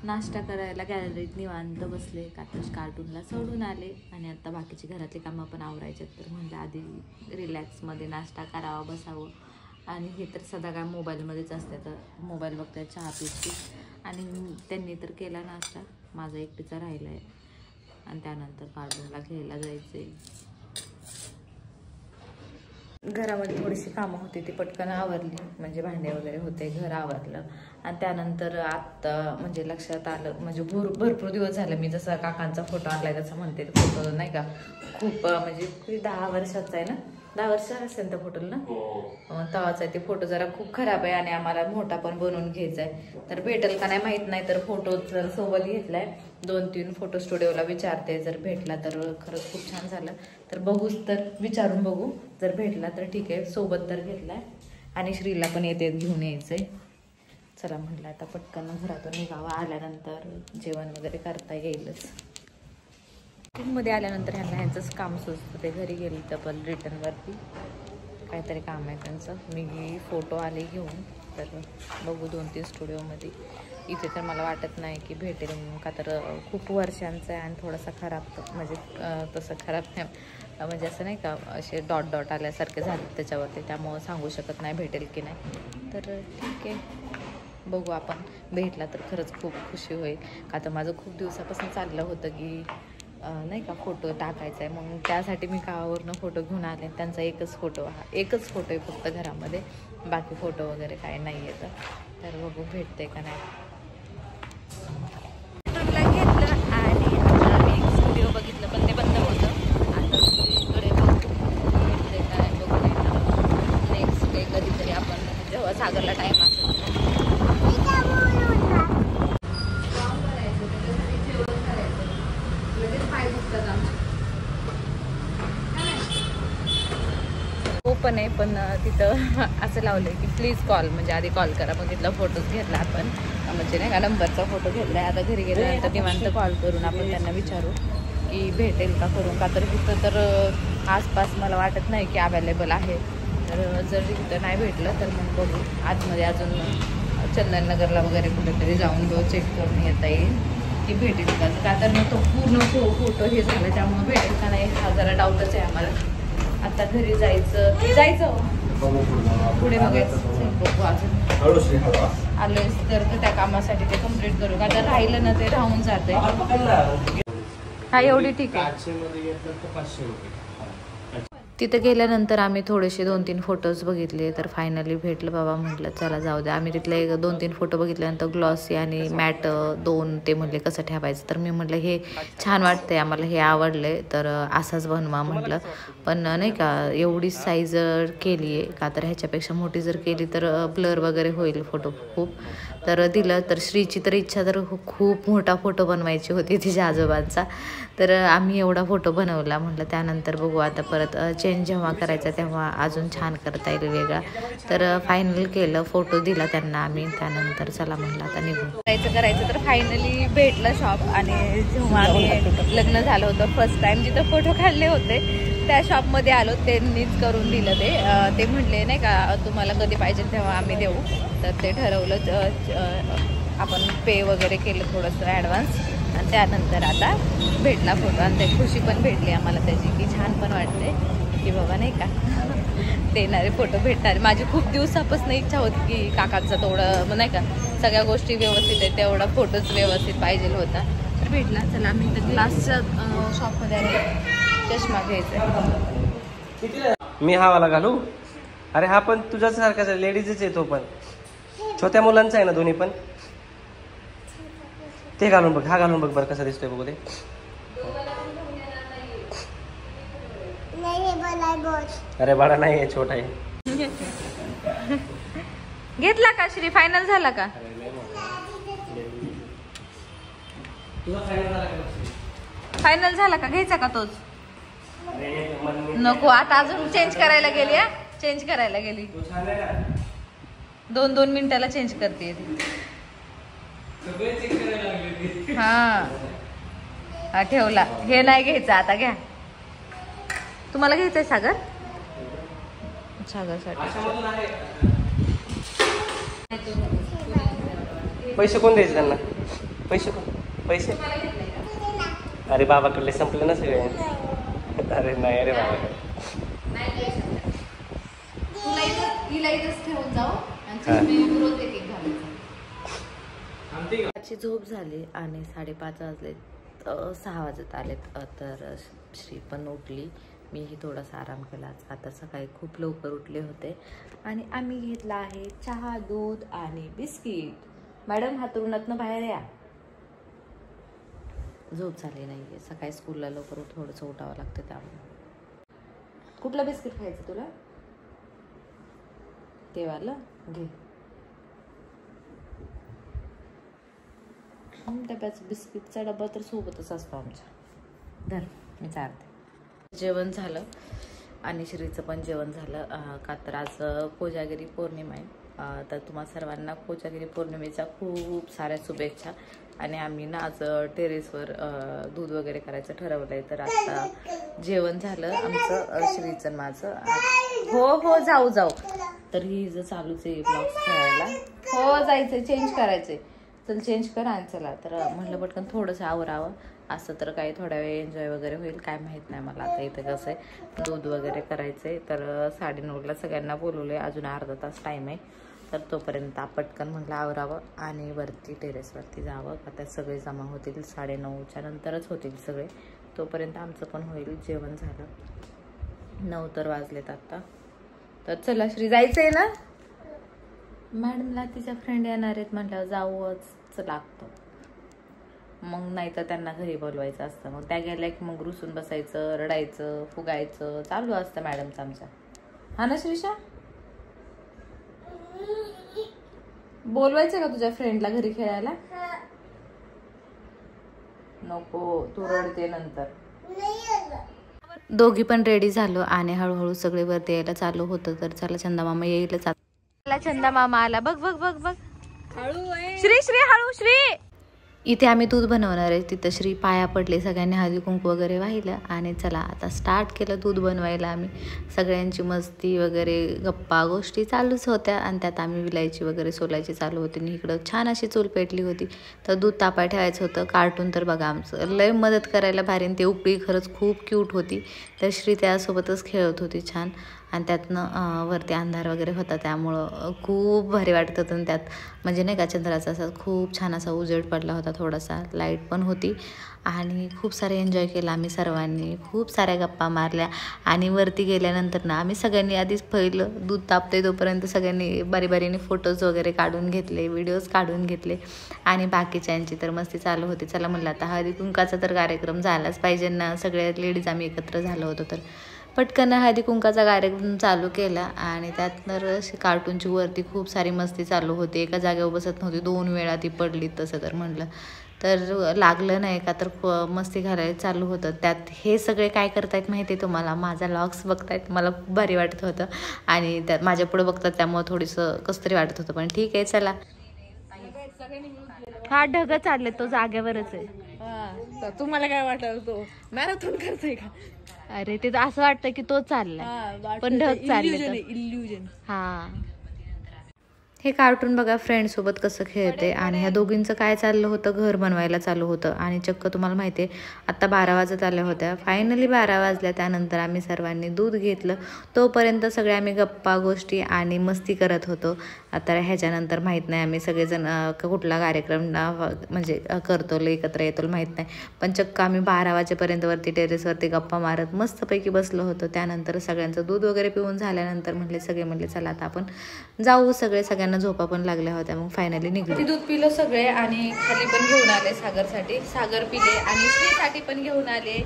नाश्ता करायला गॅलरीत निवांत बसले, कातच कार्टूनला सोडून आले आणि आता बाकीची घरातली कामं पण आवरायचे. तर म्हणलं आधी रिलॅक्समध्ये नाश्ता करावा, बसावं. आणि हे तर सदा काय मोबाईलमध्येच असते, तर मोबाईल बघताय, चहा पिते. आणि त्यांनी तर केला नाश्ता, माझा एकटीचा राहिला आहे. आणि त्यानंतर कार्टूनला घ्यायला जायचे. घरामध्ये थोडीशी कामं होती, ती पटकन आवरली. म्हणजे भांडे वगैरे होते, घर आवरलं. आणि त्यानंतर आत्ता म्हणजे लक्षात आलं, म्हणजे भरपूर दिवस झाले मी जसं काकांचा फोटो आणलाय तसं म्हणते. फोटो नाही का खूप म्हणजे 10 वर्षाचा आहे ना, 10 वर्ष असेल त्या फोटोला ना, तवाचा आहे. ते फोटो जरा खूप खराब आहे आणि आम्हाला मोठा पण बनवून घ्यायचा आहे. तर भेटेल का नाही माहीत नाही. तर फोटो जर सोबत घेतलाय, 2-3 फोटो स्टुडिओला विचारते. जर भेटला तर खरंच खूप छान झालं. तर बघूच, तर विचारून बघू. जर भेटला तर ठीक आहे, सोबत तर घेतलाय. आणि श्रीला पण येते घेऊन यायचंय. चला म्हटलं आता पटकन घरातून निघावं, आल्यानंतर जेवण वगैरे करता येईलच. मध्ये आल्यानंतर ह्यांचंच काम सुचतं. ते घरी गेली तर पण रिटर्नवरती काहीतरी काम आहे त्यांचं. मी फोटो आले घेऊन, तर बघू 2-3 स्टुडिओमध्ये. इथे तर मला वाटत नाही की भेटेल, का तर खूप वर्षांचं आहे आणि थोडासा खराब, म्हणजे तसं खराब नाही, म्हणजे असं नाही का असे डॉट आल्यासारखे झाले त्याच्यावरती. त्यामुळं सांगू शकत नाही भेटेल की नाही. तर ठीक आहे, बघू आपण. भेटला तर खरंच खूप खुशी होईल. का तर माझं खूप दिवसापासून चाललं होतं की नाही का फोटो टाकायचा आहे, मग त्यासाठी मी गावावरनं फोटो घेऊन आले. त्यांचा एकच फोटो आहे फक्त घरामध्ये, बाकी फोटो वगैरे काही नाही येतं. तर बघू भेटते का नाही. घेतलं आणि आम्ही एक स्टुडिओ बघितलं, पण ते बंद होतं. आता दुसरीकडे भेटते काय बघू. नेक्स्ट डे कधीतरी आपण, जेव्हा सागरला टाईम असेल पण आहे. पण तिथं असं लावलंय की प्लीज कॉल, म्हणजे आधी कॉल करा. मग तिथला फोटोच घेतला आपण, म्हणजे नाही का नंबरचा फोटो घेतलाय. आता घरी गेल्यानंतर निवांत कॉल करून आपण त्यांना विचारू की भेटेल का करून. का तर तिथं तर आसपास मला वाटत नाही की अवेलेबल आहे. तर जर तिथं नाही भेटलं तर मग बघू आतमध्ये अजून चंदननगरला वगैरे कुठेतरी जाऊन चेक करून येता येईल की भेटेल का तर मग तो पूर्ण फोटो हे झालं, त्यामुळे भेटेल का नाही हा जरा डाऊटच आहे आम्हाला. आता घरी जायचं पुढे बघायचं, बघू अजून आलोयच तर त्या कामासाठी ते कम्प्लीट करू. का तर राहिलं ना ते राहून जाते. हा एवढी ठीक आहे. तिथं गेल्यानंतर आम्ही थोडेसे 2-3 फोटोज बघितले, तर फायनली भेटलं बाबा. म्हटलं चला जाऊ द्या. आम्ही तिथले 2-3 फोटो बघितल्यानंतर ग्लॉसी आणि मॅट 2 ते म्हणले कसं ठेवायचं. तर मी म्हटलं हे छान वाटतंय आम्हाला, हे आवडले, तर असाच बनवा म्हटलं. पण नाही का एवढी साईज केली आहे, का तर ह्याच्यापेक्षा मोठी जर केली तर ब्लर वगैरे होईल फोटो खूप. तर दिलं. तर श्रीची तर इच्छा तर खूप मोठा फोटो बनवायची होती तिच्या आजोबांचा. तर आम्ही एवढा फोटो बनवला. म्हटलं त्यानंतर बघू आता परत चेंज जेव्हा करायचा तेव्हा अजून छान करता येईल वेगळा. तर फायनल केलं, फोटो दिला त्यांना आम्ही. त्यानंतर चला म्हटलं आता निघू करायचं. तर फायनली भेटलं शॉप. आणि जेव्हा आम्ही लग्न झालं होतं फर्स्ट टाइम जिथं फोटो काढले होते त्या शॉपमध्ये आलो. त्यांनीच करून दिलं ते म्हटले नाही का तुम्हाला कधी पाहिजे तेव्हा आम्ही देऊ. तर ते ठरवलं, आपण पे वगैरे केलं थोडंसं ॲडव्हान्स. आणि त्यानंतर आता भेटला फोटो. आणि ते खुशी पण भेटली आम्हाला त्याची, की छान पण वाटते की बाबा नाही का देणारे फोटो भेटणारे. माझी खूप दिवसापासून इच्छा होती की काकांचं तेवढं नाही का सगळ्या गोष्टी व्यवस्थित आहे, तेवढा फोटोच व्यवस्थित पाहिजे होता. तर भेटला. चला आम्ही तर ग्लासच्या शॉपमध्ये आले, चष्मा घ्यायचा. मी हा वाला घालू? अरे हा पण तुझ्याच सारखाच आहे, लेडीजच आहे तो पण. छोट्या मुलांचा आहे ना दोन्ही पण. ते घालून बघ, हा घालून बघ बरं कसा दिसतोय बघू ते. अरे बडा नाही आहे, छोटा आहे. घेतला का श्री? फायनल झाला का? फायनल झाला का? घ्यायचा का तोच? नको, आता अजून चेंज करायला गेली. चेंज करायला गेली, 2-2 मिनिटाला चेंज करते. हा ठेवला. हे नाही घ्यायचं, आता घ्या. तुम्हाला घ्यायचंय सागर? पैसे कोण द्यायचे त्यांना? पैसे पैसे अरे बाबाकडले संपले ना सगळे. अरे नाही अरे बाबाकडे झोप झाली आणि 5:30 वाजले, 6 वाजत आलेत. तर श्री पण उठली, मीही थोडासा आराम केला. आता सकाळी खूप लवकर उठले होते आणि आम्ही घेतला आहे चहा, दूध आणि बिस्किट. मॅडम हातरुणातनं बाहेर या. झोप झाली नाहीये, सकाळी स्कूलला लवकर थोडंसं उठावं लागतं त्यामुळे. कुठलं बिस्किट खायचं तुला? ते वालं घे. डब्याचं बिस्किटचा डबा तर सोबतच असतो आमच्या. धर मी चालते. जेवण झालं आणि श्रीचं पण जेवण झालं. का तर आज कोजागिरी पौर्णिमा आहे. तर तुम्हा सर्वांना कोजागिरी पौर्णिमेच्या खूप साऱ्या शुभेच्छा. आणि आम्ही ना आज टेरेसवर दूध वगैरे करायचं ठरवलं आहे. तर आता जेवण झालं आमचं, श्रीचं माझं. हो हो जाऊ जाऊ. तर ही जर चालूच आहे ब्लॉग्स खेळायला. हो जायचं, चेंज करायचंय. चल चेंज कर आणि चला. तर म्हटलं पटकन थोडंसं आवरावं. असं तर काही थोड्या वेळ एन्जॉय वगैरे होईल काय माहीत नाही मला. आता इथं कसं आहे दूध वगैरे करायचंय. तर 9:30ला सगळ्यांना बोलवलंय, अजून अर्धा तास टाईम आहे. तर तोपर्यंत पटकन म्हटलं आवरावं आणि वरती टेरेसवरती जावं. आता सगळे जमा होतील 9:30च्या नंतरच होतील सगळे. तोपर्यंत आमचं पण होईल. जेवण झालं, 9 तर वाजलेत आता. तर चला श्री जायचंय ना. मॅडमला तिच्या फ्रेंड येणार आहेत म्हटल्यावर जाऊच लागतं. मग नाही तर त्यांना घरी बोलवायचं असतं. मग त्या गेल्या की मग रुसून बसायचं, रडायचं, फुगायचं चालू असतं मॅडमचं आमच्या. हा ना श्रीषा? बोलवायचं का तुझ्या फ्रेंडला घरी खेळायला? नको, तू रडते नंतर. दोघी पण रेडी झालो आणि हळूहळू सगळे वरती यायला चालू होतं. तर चला चंदा मामा येईलच. चंदा मामा आला. बघ बघ बघ बघ. श्री श्री हळू श्री. इथे आम्ही दूध बनवणार आहे. तिथं श्री पाया पडले, सगळ्यांनी हळदी कुंकू वगैरे वाहिलं आणि चला आता स्टार्ट केलं दूध बनवायला. आम्ही सगळ्यांची मस्ती वगैरे गप्पा गोष्टी चालूच होत्या आणि त्यात आम्ही विलायची वगैरे सोलायची चालू होती. आणि इकडं छान अशी चूल पेटली होती. तर दूध तापाय ठेवायचं होतं. कार्टून तर बघा आमचं लय मदत करायला भारी. ते उकळी खरंच खूप क्यूट होती. तर श्री त्यासोबतच खेळत होती छान. आणि त्यातनं वरती अंधार वगैरे होता त्यामुळं खूप भारी वाटत होतं. त्यात म्हणजे नाही का चंद्राचा असा खूप छान असा उजेड पडला होता. थोडासा लाईट पण होती आणि खूप सारे एन्जॉय केला आम्ही सर्वांनी. खूप साऱ्या गप्पा मारल्या. आणि वरती गेल्यानंतर ना आम्ही सगळ्यांनी आधीच पहिलं दूध तापते तोपर्यंत सगळ्यांनी बारीबारीने फोटोज वगैरे काढून घेतले, व्हिडिओज काढून घेतले. आणि बाकीच्यांची तर मस्ती चालू होती. चला म्हणलं आता हळदी कुंकाचा तर कार्यक्रम झालाच पाहिजे ना. सगळ्या लेडीज आम्ही एकत्र झालो होतो. तर पटकन हळदी कुंकाचा कार्यक्रम चालू केला. आणि त्यातनं कार्टूनची वरती खूप सारी मस्ती चालू होती. एका जागेवर बसत नव्हती, 2 वेळा ती पडली. तसं तर म्हटलं तर लागलं नाही का, तर मस्ती घालायला चालू होतं. त्यात हे सगळे काय करतायत माहिती आहे तुम्हाला, माझा व्लॉग्स बघतायत. मला खूप भारी वाटत होतं आणि त्यात माझ्या पुढे बघतात त्यामुळे थोडंसं कसं तरी वाटत होतं. पण ठीक आहे चला. हा ढग चालले, तो जागेवरच आहे. तुम्हाला काय वाटलं, तो मॅरेथॉन करतोय का? अरे ते असं वाटतं की तो चाललाय पण ढग चालले. इल्युजन. हा हे कार्टून बघा फ्रेंड सोबत कसं खेळते. आणि ह्या दोघींचं काय चाललं होतं, घर बनवायला चालू होतं. आणि चक्क तुम्हाला माहिती आहे आता 12 वाजत आल्या होत्या. फायनली 12 वाजल्या. त्यानंतर आम्ही सर्वांनी दूध घेतलं. तोपर्यंत सगळे आम्ही गप्पा गोष्टी आणि मस्ती करत होतो. आता ह्याच्यानंतर माहीत नाही आम्ही सगळेजण कुठला कार्यक्रम म्हणजे करतो एकत्र येतो माहीत नाही. पण चक्क आम्ही 12 वाजेपर्यंत वरती टेरेसवरती गप्पा मारत मस्तपैकी बसलो होतो. त्यानंतर सगळ्यांचं दूध वगैरे पिऊन झाल्यानंतर म्हटले चला आता आपण जाऊ. सगळ्यांना झोपा पण लागल्या होत्या. मग फायनली निघलो. दूध पिलं सगळे आणि खाली पण घेऊन आले सागरसाठी. सागर पिले आणि श्रीसाठी पण घेऊन आले.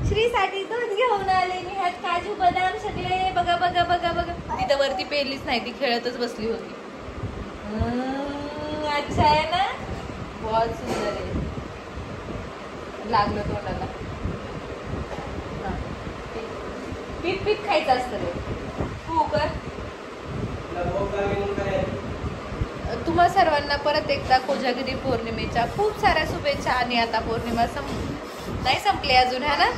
श्रीसाठी दूध घेऊन आले मी. ह्यात काजू बदाम सगळे बघा बघा बघा बघा. तिथं वरती पेलीच नाही, ती खेळतच बसली होती. अच्छा आहे ना, बहुत सुंदर आहे. लागलं तोंडाला. पीठ पीठ खायचं असतं रे. तू कर. तुम्हा सर्वांना परत एकदा कोजागिरी पौर्णिमेच्या खूप साऱ्या शुभेच्छा. आणि आता पौर्णिमा नाही संपली अजून है ना.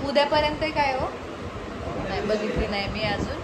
उद्यापर्यंत काय हो, नाही बघितली नाही मी अजून.